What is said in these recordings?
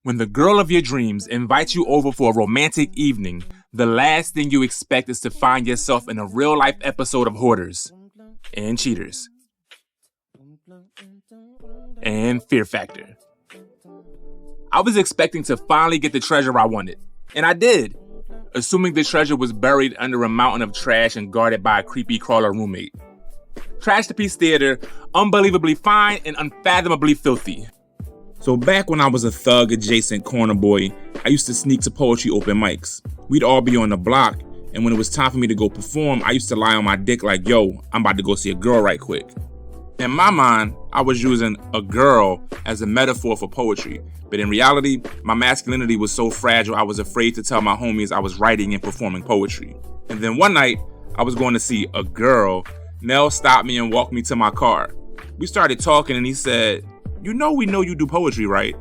When the girl of your dreams invites you over for a romantic evening, the last thing you expect is to find yourself in a real-life episode of Hoarders and Cheaters and Fear Factor. I was expecting to finally get the treasure I wanted, and I did, assuming the treasure was buried under a mountain of trash and guarded by a creepy crawler roommate. Trash to Piece Theater, unbelievably fine and unfathomably filthy. So back when I was a thug-adjacent corner boy, I used to sneak to poetry open mics. We'd all be on the block, and when it was time for me to go perform, I used to lie on my dick like, yo, I'm about to go see a girl right quick. In my mind, I was using a girl as a metaphor for poetry, but in reality, my masculinity was so fragile I was afraid to tell my homies I was writing and performing poetry. And then one night, I was going to see a girl. Mel stopped me and walked me to my car. We started talking and he said, we know you do poetry, right?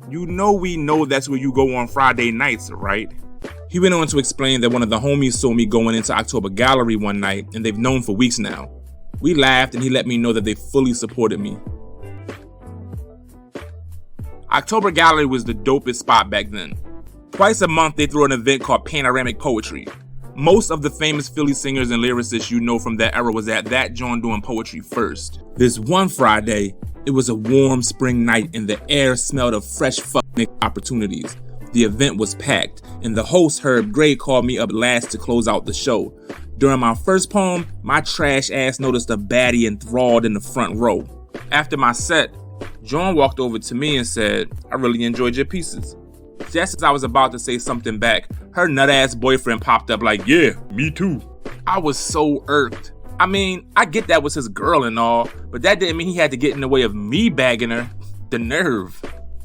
We know that's where you go on Friday nights, right? He went on to explain that one of the homies saw me going into October Gallery one night and they've known for weeks now. We laughed and he let me know that they fully supported me. October Gallery was the dopest spot back then. Twice a month they throw an event called Panoramic Poetry. Most of the famous Philly singers and lyricists you know from that era was at that joint doing poetry first. This one Friday, it was a warm spring night and the air smelled of fresh fucking opportunities. The event was packed and the host Herb Gray called me up last to close out the show. During my first poem, my trash ass noticed a baddie enthralled in the front row. After my set, Jawn walked over to me and said, I really enjoyed your pieces. Just as I was about to say something back, her nut-ass boyfriend popped up like, yeah, me too. I was so irked. I mean, I get that was his girl and all, but that didn't mean he had to get in the way of me bagging her. The nerve.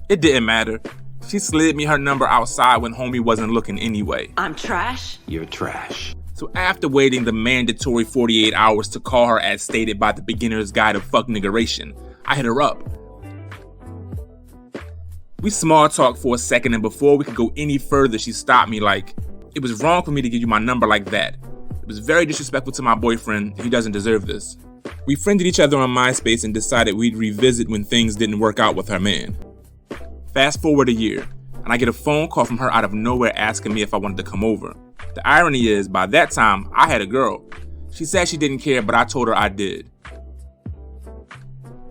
It didn't matter. She slid me her number outside when homie wasn't looking anyway. I'm trash. You're trash. So after waiting the mandatory 48 hours to call her as stated by the beginner's guide of fuck niggeration, I hit her up. We small talked for a second and before we could go any further, she stopped me like, it was wrong for me to give you my number like that. It was very disrespectful to my boyfriend. He doesn't deserve this. We friended each other on MySpace and decided we'd revisit when things didn't work out with her man. Fast forward a year, and I get a phone call from her out of nowhere asking me if I wanted to come over. The irony is, by that time, I had a girl. She said she didn't care, but I told her I did.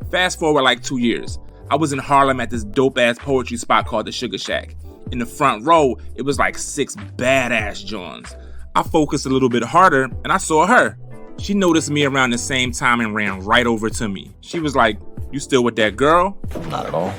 Fast forward like 2 years. I was in Harlem at this dope-ass poetry spot called the Sugar Shack. In the front row, it was like 6 badass Johns. I focused a little bit harder, and I saw her. She noticed me around the same time and ran right over to me. She was like, you still with that girl? Not at all.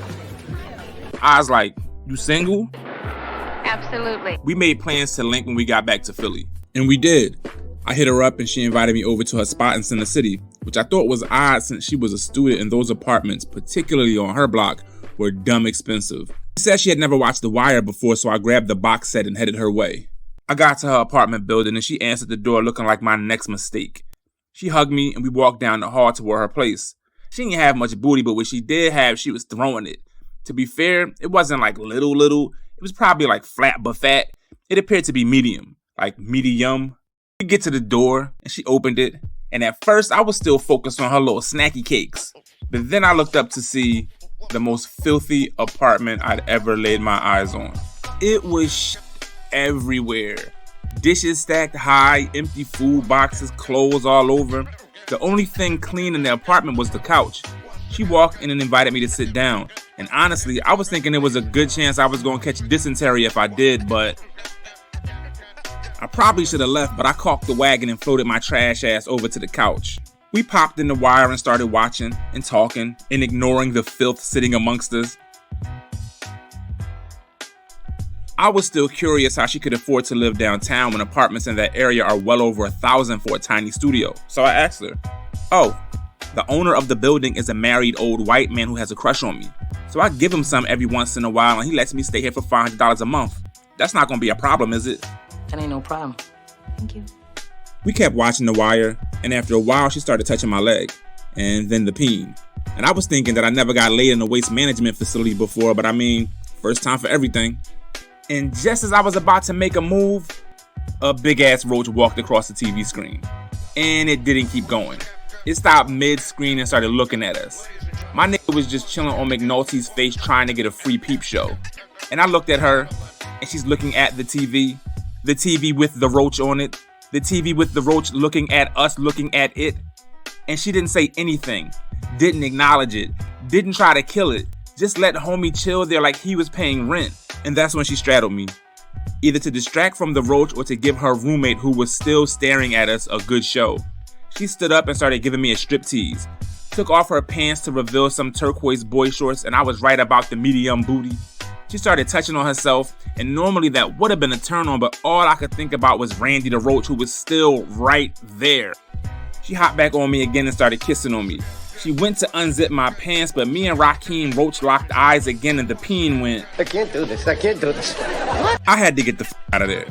I was like, you single? Absolutely. We made plans to link when we got back to Philly. And we did. I hit her up and she invited me over to her spot in Center City, which I thought was odd since she was a student and those apartments, particularly on her block, were dumb expensive. She said she had never watched The Wire before, so I grabbed the box set and headed her way. I got to her apartment building and she answered the door looking like my next mistake. She hugged me and we walked down the hall toward her place. She didn't have much booty, but what she did have, she was throwing it. To be fair, it wasn't like little. It was probably like flat but fat. It appeared to be medium, like medium. We get to the door and she opened it. And at first I was still focused on her little snacky cakes. But then I looked up to see the most filthy apartment I'd ever laid my eyes on. It was everywhere. Dishes stacked high, empty food boxes, clothes all over. The only thing clean in the apartment was the couch. She walked in and invited me to sit down. And honestly, I was thinking there was a good chance I was going to catch dysentery if I did, but I probably should have left, but I caulked the wagon and floated my trash ass over to the couch. We popped in The Wire and started watching and talking and ignoring the filth sitting amongst us. I was still curious how she could afford to live downtown when apartments in that area are well over $1,000 for a tiny studio. So I asked her, oh, the owner of the building is a married old white man who has a crush on me. So I give him some every once in a while and he lets me stay here for $500 a month. That's not gonna be a problem, is it? That ain't no problem. Thank you. We kept watching The Wire, and after a while she started touching my leg, and then the peen. And I was thinking that I never got laid in a waste management facility before, but I mean, first time for everything. And just as I was about to make a move, a big ass roach walked across the TV screen. And it didn't keep going. It stopped mid-screen and started looking at us. My nigga was just chilling on McNulty's face trying to get a free peep show. And I looked at her, and she's looking at the TV with the roach on it, the TV with the roach looking at us looking at it. And she didn't say anything, didn't acknowledge it, didn't try to kill it, just let homie chill there like he was paying rent. And that's when she straddled me, either to distract from the roach or to give her roommate, who was still staring at us, a good show. She stood up and started giving me a striptease, took off her pants to reveal some turquoise boy shorts, and I was right about the medium booty. She started touching on herself, and normally that would have been a turn on, but all I could think about was Randy the Roach, who was still right there. She hopped back on me again and started kissing on me. She went to unzip my pants, but me and Rakeem Roach locked eyes again, and the peen went, I can't do this. I had to get the out of there.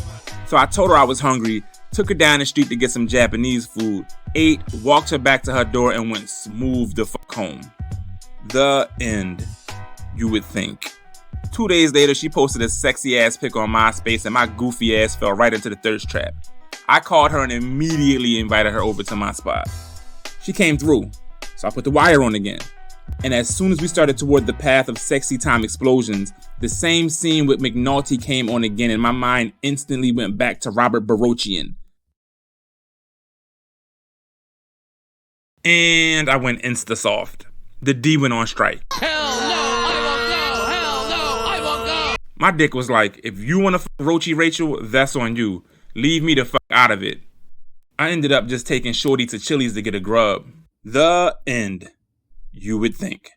So I told her I was hungry, took her down the street to get some Japanese food, ate, walked her back to her door, and went smooth the fuck home. The end, you would think. 2 days later, she posted a sexy ass pic on MySpace, and my goofy ass fell right into the thirst trap. I called her and immediately invited her over to my spot. She came through, so I put the wire on again. And as soon as we started toward the path of sexy time explosions, the same scene with McNulty came on again, and my mind instantly went back to Robert Barochian. And I went insta-soft. The D went on strike. Hell no, I won't go! Hell no, I won't go! My dick was like, if you want to fuck Roachy Rachel, that's on you. Leave me the fuck out of it. I ended up just taking Shorty to Chili's to get a grub. The end, you would think.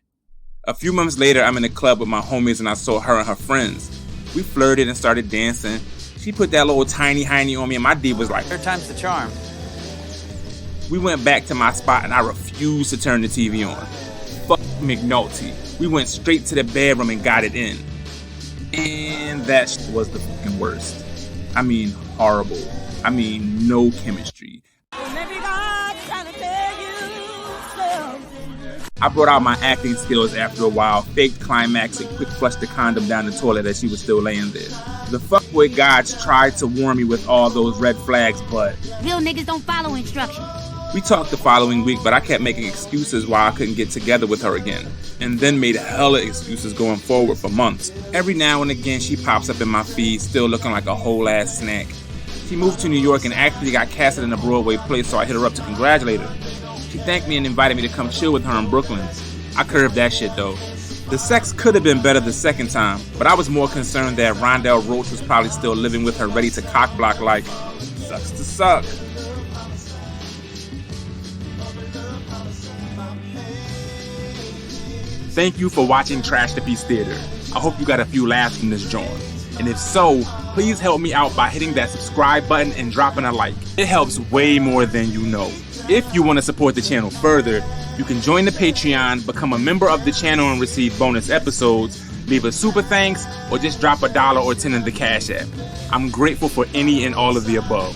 A few months later, I'm in a club with my homies and I saw her and her friends. We flirted and started dancing. She put that little tiny hiney on me and my D was like, Third time's the charm. We went back to my spot and I refused to turn the TV on. Fuck McNulty. We went straight to the bedroom and got it in. And that was the fucking worst. I mean, horrible. I mean, no chemistry. I brought out my acting skills after a while, faked climax, and quick flushed the condom down the toilet as she was still laying there. The fuckboy gods tried to warn me with all those red flags, but real niggas don't follow instructions. We talked the following week, but I kept making excuses why I couldn't get together with her again, and then made hella excuses going forward for months. Every now and again, she pops up in my feed, still looking like a whole ass snack. She moved to New York and actually got casted in a Broadway play, so I hit her up to congratulate her. She thanked me and invited me to come chill with her in Brooklyn. I curved that shit though. The sex could have been better the second time, but I was more concerned that Rondell Roach was probably still living with her, ready to cock block like, sucks to suck. Thank you for watching Trash the Piece Theater. I hope you got a few laughs from this joint. And if so, please help me out by hitting that subscribe button and dropping a like. It helps way more than you know. If you want to support the channel further, you can join the Patreon, become a member of the channel and receive bonus episodes, leave a super thanks, or just drop $1 or $10 in the Cash App. I'm grateful for any and all of the above.